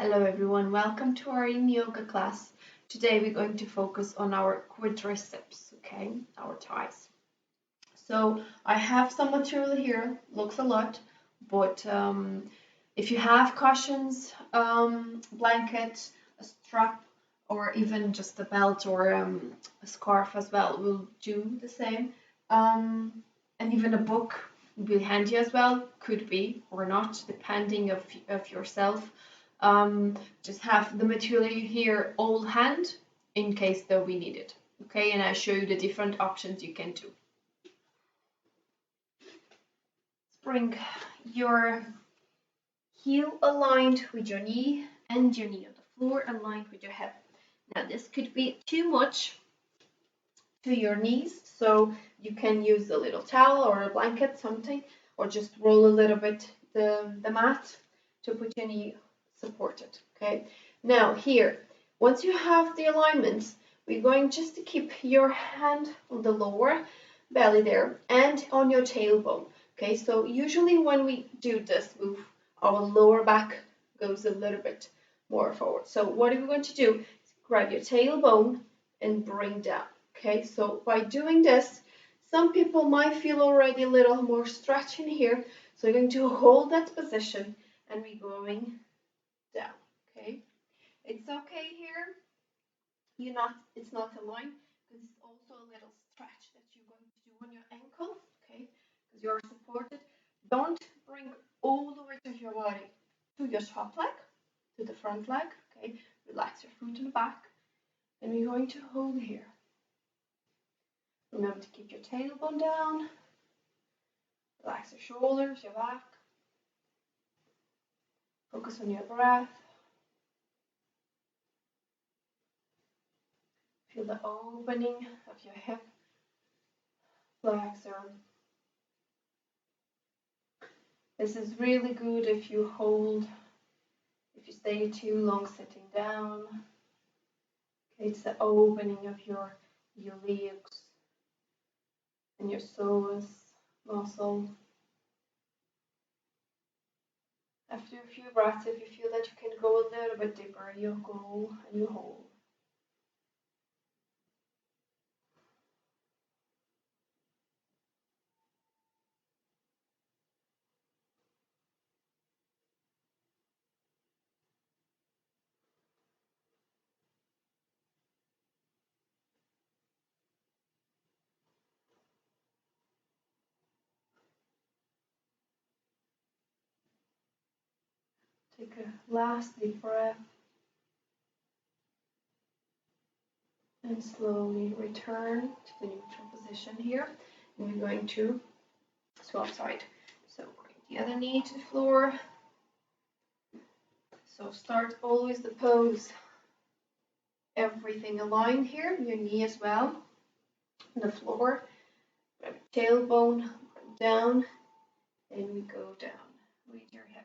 Hello everyone, welcome to our Yin Yoga class. Today we're going to focus on our quadriceps, okay, our thighs. So I have some material here, looks a lot, but if you have cushions, blanket, a strap, or even just a belt or a scarf as well, will do the same. And even a book will be handy as well, could be or not, depending of yourself. Just have the material here all hand in case though we need it. Okay, and I show you the different options you can do. Bring your heel aligned with your knee and your knee on the floor aligned with your hip. Now this could be too much to your knees, so you can use a little towel or a blanket, something, or just roll a little bit the mat to put your knee supported. Okay, now here, once you have the alignments, we're going just to keep your hand on the lower belly there and on your tailbone. Okay, so usually when we do this move, our lower back goes a little bit more forward. So what are we going to do? Is grab your tailbone and bring down. Okay, so by doing this, some people might feel already a little more stretch in here. So you're going to hold that position and we're going down. Okay, it's okay here. It's not a line because it's also a little stretch that you're going to do on your ankle. Okay, because you're supported. Don't bring all the weight of your body to your top leg, to the front leg. Okay, relax your foot in the back, and we're going to hold here. Remember to keep your tailbone down. Relax your shoulders, your back. Focus on your breath. Feel the opening of your hip flexor. This is really good if you stay too long sitting down. Okay, it's the opening of your legs and your psoas muscle. After a few breaths, if you feel that you can go a little bit deeper, you go and you hold. Take a last deep breath and slowly return to the neutral position here. And we're going to swap side. So bring the other knee to the floor. So start always the pose. Everything aligned here, your knee as well. On the floor, grab your tailbone, bring down, and we go down with your hip.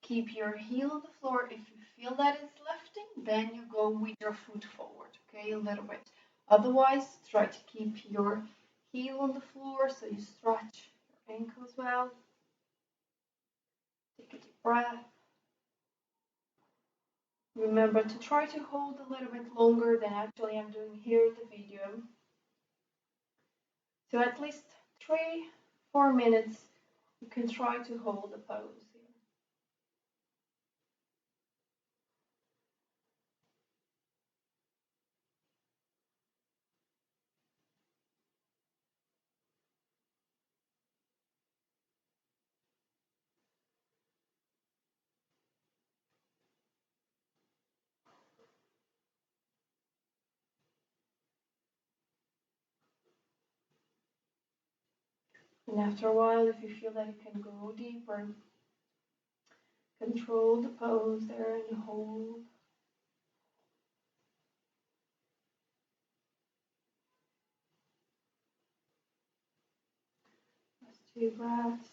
Keep your heel on the floor. If you feel that it's lifting, then you go with your foot forward, okay, a little bit. Otherwise, try to keep your heel on the floor so you stretch your ankle as well. Take a deep breath. Remember to try to hold a little bit longer than actually I'm doing here in the video. So at least 3-4 minutes, you can try to hold the pose. And after a while, if you feel that you can go deeper, control the pose there and hold. Just 2 breaths.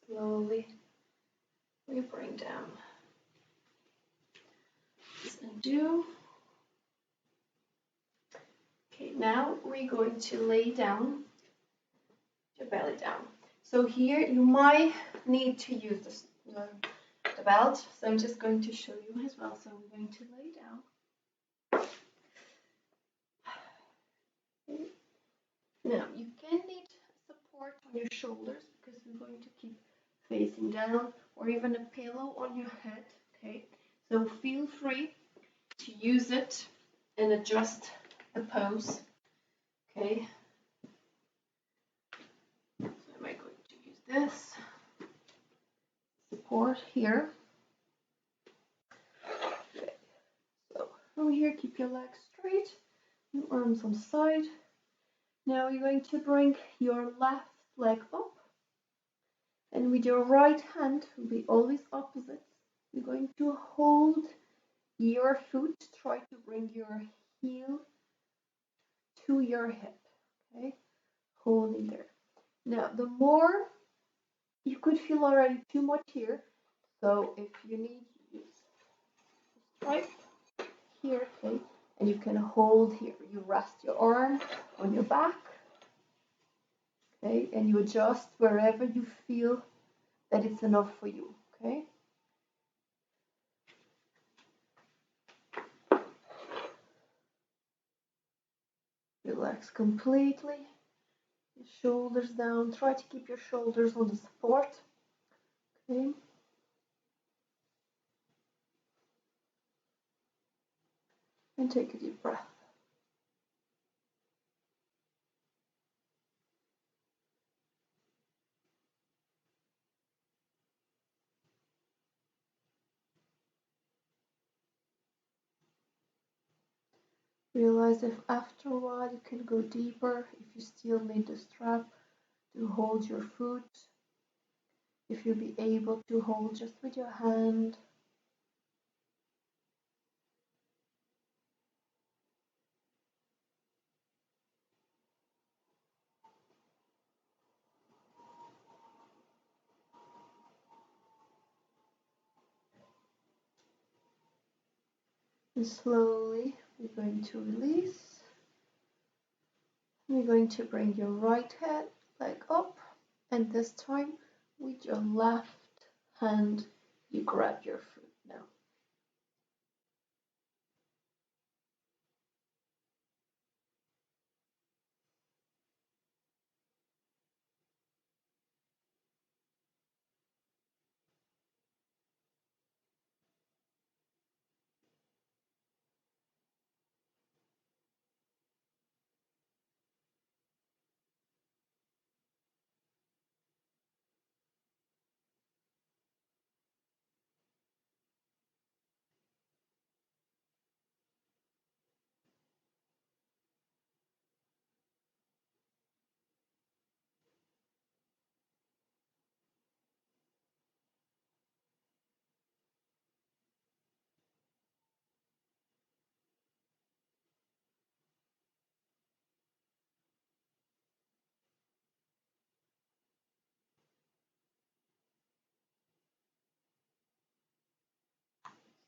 Slowly, we bring down. Undo. Okay, now we're going to lay down your belly down. So here you might need to use the belt. So I'm just going to show you as well. So we're going to lay down. Now you can need support on your shoulders because we're going to keep facing down, or even a pillow on your head. Okay, so feel free to use it and adjust the pose. Okay, so am I going to use this support here? Okay. So from here, keep your legs straight, your arms on the side. Now you're going to bring your left leg up, and with your right hand will be always opposite. You're going to hold your foot, try to bring your heel to your hip, okay? Holding there. Now, the more you could feel already too much here, so if you need, use stripe here, okay? And you can hold here. You rest your arm on your back, okay? And you adjust wherever you feel that it's enough for you, okay? Relax completely. Your shoulders down. Try to keep your shoulders on the support, okay? And take a deep breath. Realize if after a while you can go deeper, if you still need the strap to hold your foot, if you'll be able to hold just with your hand. And slowly we're going to release. We're going to bring your right leg up, and this time with your left hand you grab your foot now.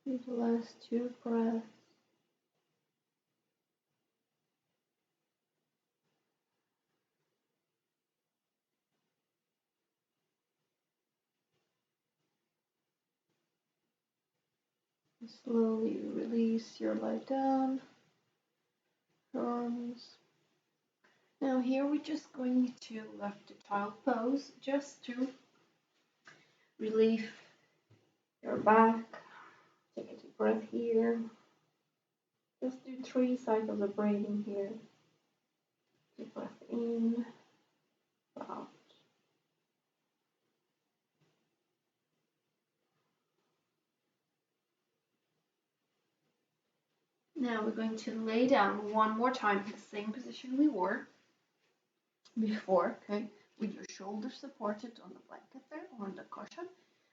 Do the last 2 breaths. And slowly release your leg down, arms. Now here we're just going to left the child pose just to relieve your back. Take a deep breath here. Just do 3 cycles of breathing here. Deep breath in, out. Now we're going to lay down one more time in the same position we were before, okay? With your shoulders supported on the blanket there or on the cushion.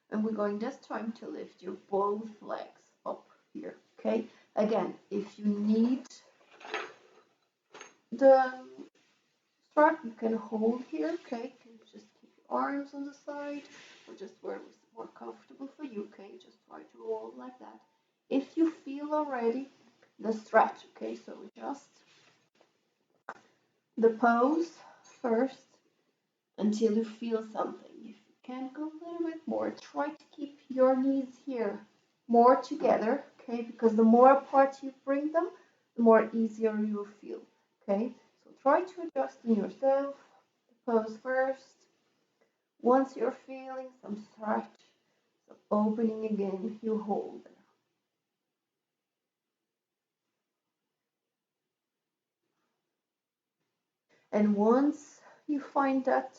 And we're going this time to lift your both legs up here, okay? Again, if you need the strap, you can hold here, okay? You can just keep your arms on the side or just where it's more comfortable for you, okay? Just try to roll like that. If you feel already the stretch, okay? So adjust the pose first, until you feel something. If you can go a little bit more, try to keep your knees here more together, okay? Because the more apart you bring them, the more easier you will feel, okay? So try to adjust in yourself, the pose first. Once you're feeling some stretch, some opening again, you hold there. And once you find that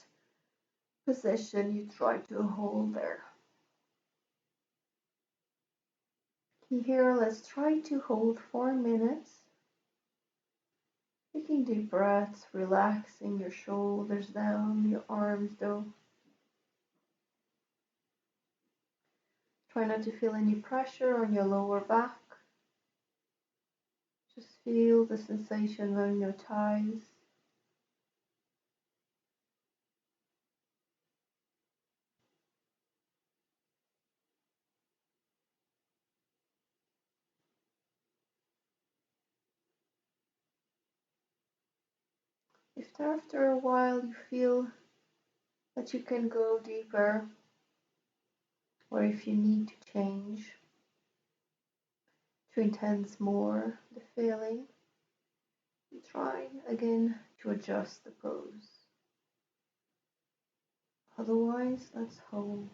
position, you try to hold there. Here, let's try to hold 4 minutes. Taking deep breaths, relaxing your shoulders down, your arms down. Try not to feel any pressure on your lower back. Just feel the sensation on your thighs. If after a while you feel that you can go deeper, or if you need to change to intense more the feeling, you try again to adjust the pose. Otherwise, let's hold.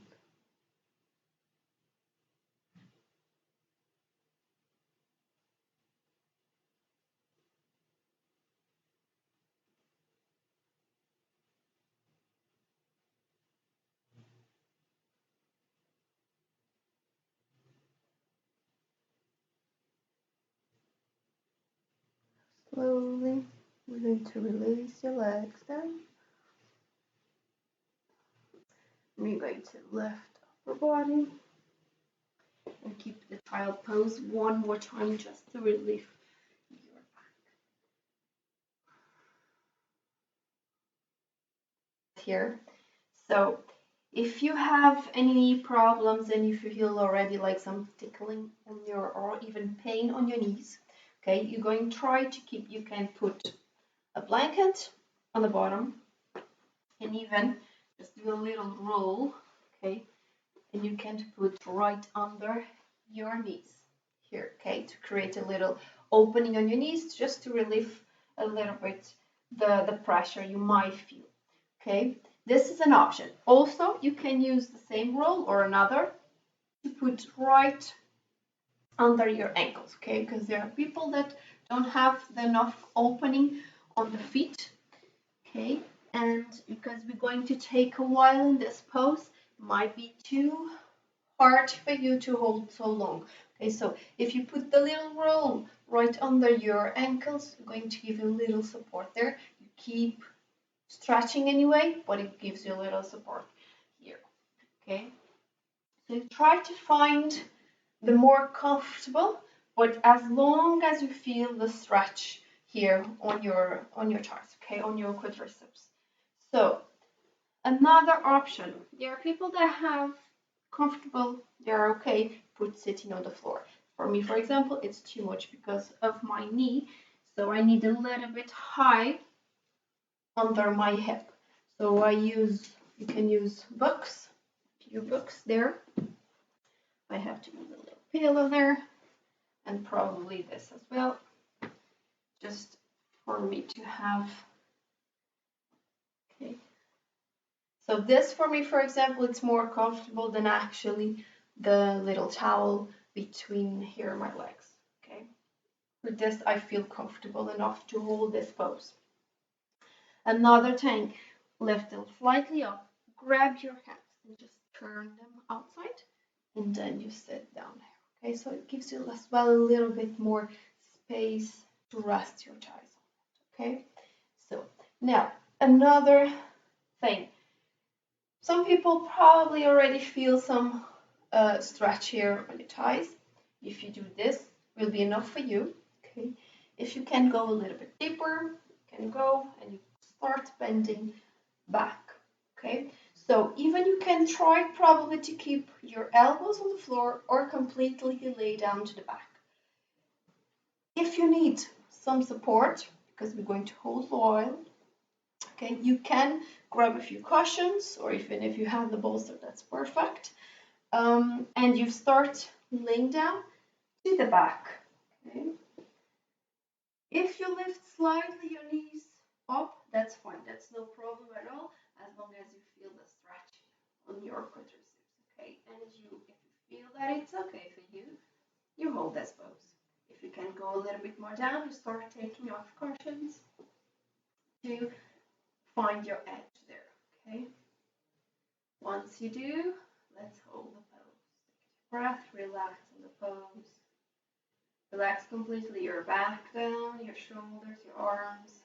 Slowly, we're going to release your legs down. We're going to lift upper body and keep the child pose one more time just to relieve your back here. So if you have any problems and if you feel already like some tickling on your or even pain on your knees, okay, you're going to try to keep, you can put a blanket on the bottom and even just do a little roll, okay, and you can put right under your knees here, okay, to create a little opening on your knees just to relieve a little bit the pressure you might feel, okay. This is an option. Also, you can use the same roll or another to put right under your ankles, okay, because there are people that don't have enough opening on the feet, okay, and because we're going to take a while in this pose, it might be too hard for you to hold so long. Okay, so if you put the little roll right under your ankles, it's going to give you a little support there. You keep stretching anyway, but it gives you a little support here. Okay, so try to find the more comfortable, but as long as you feel the stretch here on your thighs, okay, on your quadriceps. So another option, there are people that have comfortable, they're okay put sitting on the floor. For me, for example, it's too much because of my knee, so I need a little bit high under my hip. So you can use books, few books there. I have to use a little pillow there, and probably this as well, just for me to have, okay. So this for me, for example, it's more comfortable than actually the little towel between here my legs, okay. For this, I feel comfortable enough to hold this pose. Another thing, lift it slightly up, grab your hands and just turn them outside, and then you sit down here, okay. So it gives you as well a little bit more space to rest your thighs on, okay. So now another thing, some people probably already feel some stretch here on your thighs. If you do this, will be enough for you. Okay. If you can go a little bit deeper, you can go and you start bending back. Okay. So even you can try probably to keep your elbows on the floor or completely lay down to the back. If you need some support, because we're going to hold for a while, Okay, you can grab a few cushions, or even if you have the bolster, that's perfect. And you start laying down to the back. Okay. If you lift slightly your knees up, that's fine. That's no problem at all, as long as you feel the stretch on your quadriceps. Okay, and if you feel that it's okay for you, you hold this pose. If you can go a little bit more down, you start taking off cushions to find your edge there. Okay. Once you do, let's hold the pose. Breath, relax in the pose. Relax completely your back down, your shoulders, your arms.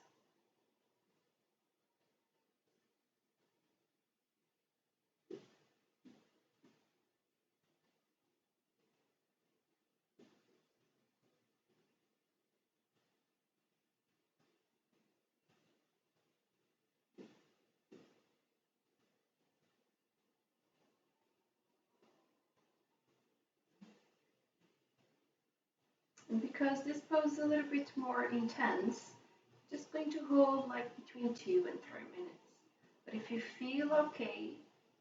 And because this pose is a little bit more intense, just going to hold like between 2 and 3 minutes. But if you feel okay,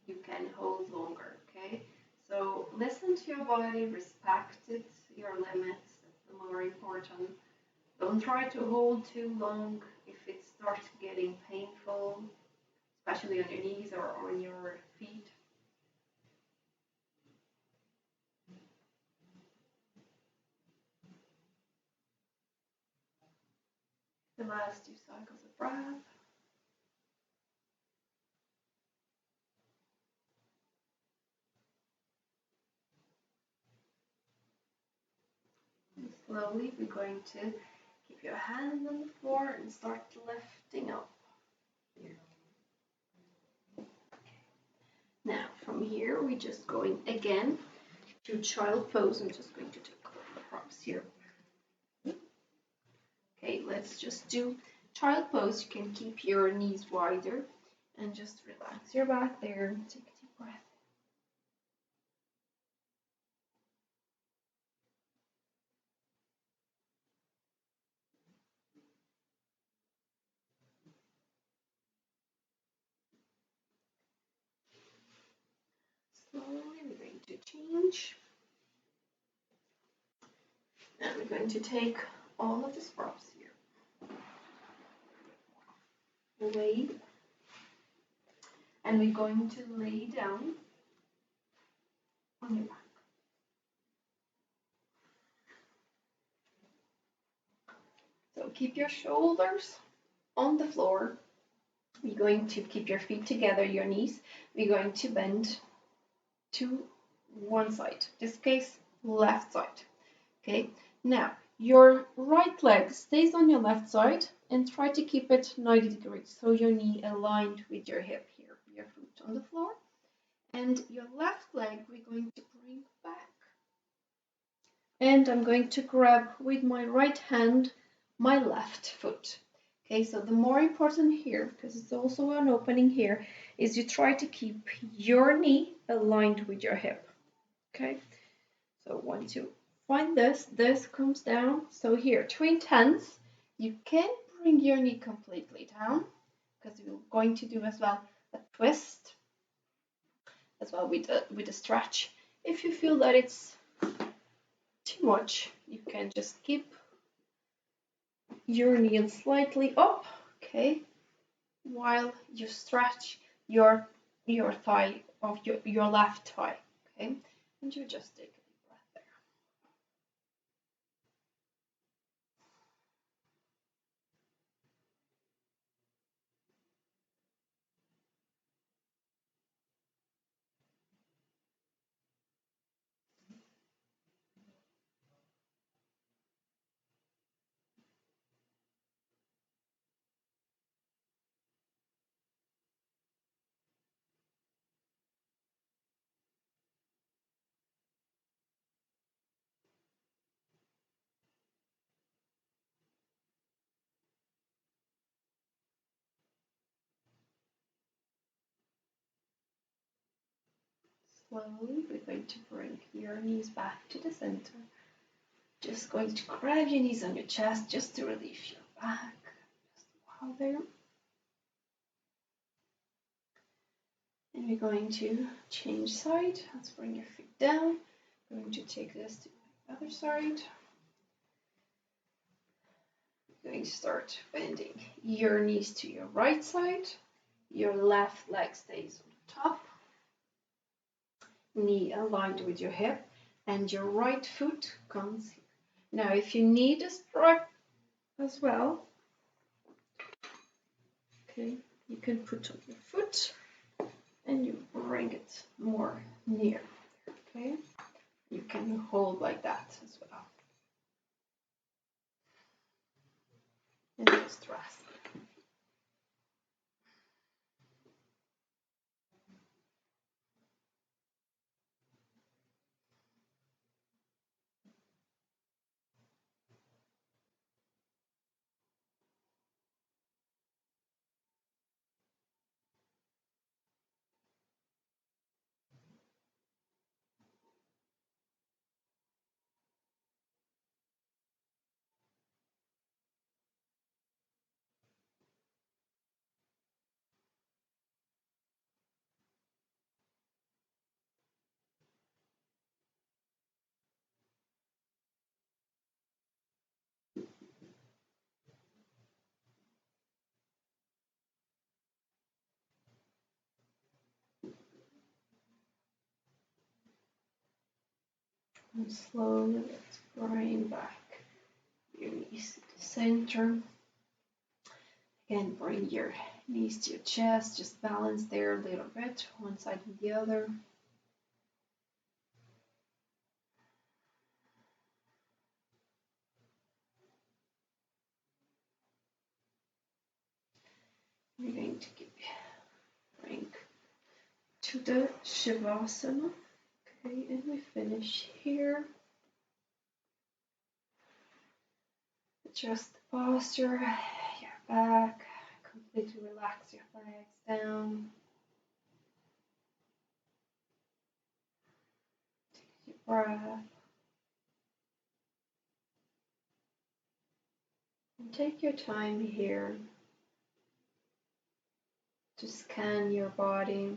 you can hold longer, okay? So listen to your body, respect it, your limits, that's the more important. Don't try to hold too long if it starts getting painful, especially on your knees or on your feet. The last 2 cycles of breath. And slowly we're going to keep your hands on the floor and start lifting up. Now from here we're just going again to child pose. I'm just going to take the props here. Okay, let's just do child pose. You can keep your knees wider and just relax your back there. Take a deep breath. Slowly we're going to change. And we're going to take all of the props here away. And we're going to lay down on your back. So keep your shoulders on the floor. We're going to keep your feet together, your knees. We're going to bend to one side. In this case, left side. Okay. Now, your right leg stays on your left side and try to keep it 90 degrees. So your knee aligned with your hip here, your foot on the floor. And your left leg, we're going to bring back. And I'm going to grab with my right hand my left foot. Okay, so the more important here, because it's also an opening here, is you try to keep your knee aligned with your hip. Okay, so once you find this comes down. So here, twin tens, you can bring your knee completely down, because we're going to do as well a twist, as well with a stretch. If you feel that it's too much, you can just keep your knee slightly up, okay, while you stretch your thigh of your left thigh, okay, and you just take a deep breath there. Slowly, we're going to bring your knees back to the center. Just going to grab your knees on your chest just to relieve your back. Just while there. And we're going to change side. Let's bring your feet down. We're going to take this to the other side. We're going to start bending your knees to your right side. Your left leg stays on the top. Knee aligned with your hip. And your right foot comes here. Now, if you need a strap as well, okay, you can put on your foot and you bring it more near. Okay, you can hold like that as well. And just rest. And slowly let's bring back your knees to the center. Again, bring your knees to your chest. Just balance there a little bit, one side and the other. We're going to bring to the Shavasana. Okay, and we finish here. Adjust the posture, your back, completely relax your legs down. Take a deep breath. And take your time here to scan your body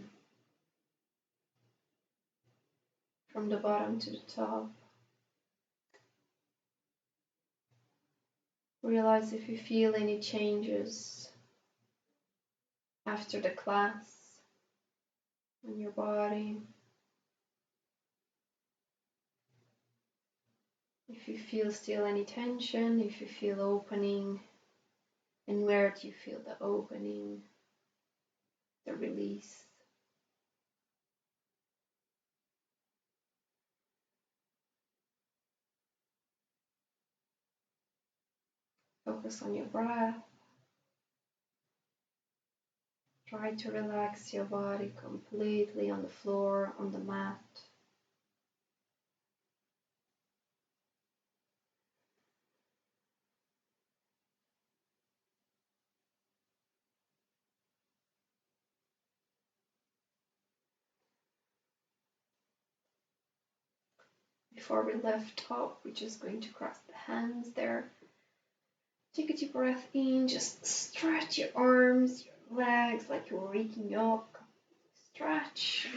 from the bottom to the top. Realize if you feel any changes after the class in your body. If you feel still any tension, if you feel opening, and where do you feel the opening, the release. Focus on your breath. Try to relax your body completely on the floor, on the mat. Before we lift up, we're just going to cross the hands there. Take a deep breath in, just stretch your arms, your legs like you're waking up. Stretch.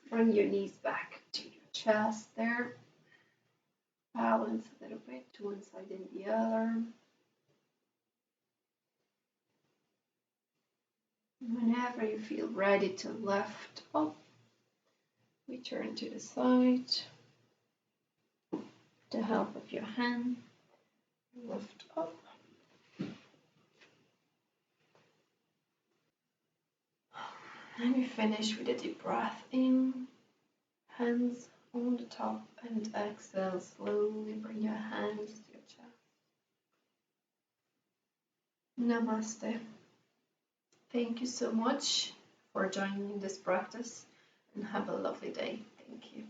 Bring your knees back to your chest there. Balance a little bit to one side and the other. Whenever you feel ready to lift up, we turn to the side. With the help of your hand, lift up. And we finish with a deep breath in, hands on the top, and exhale. Slowly bring your hands to your chest. Namaste. Thank you so much for joining in this practice, and have a lovely day. Thank you.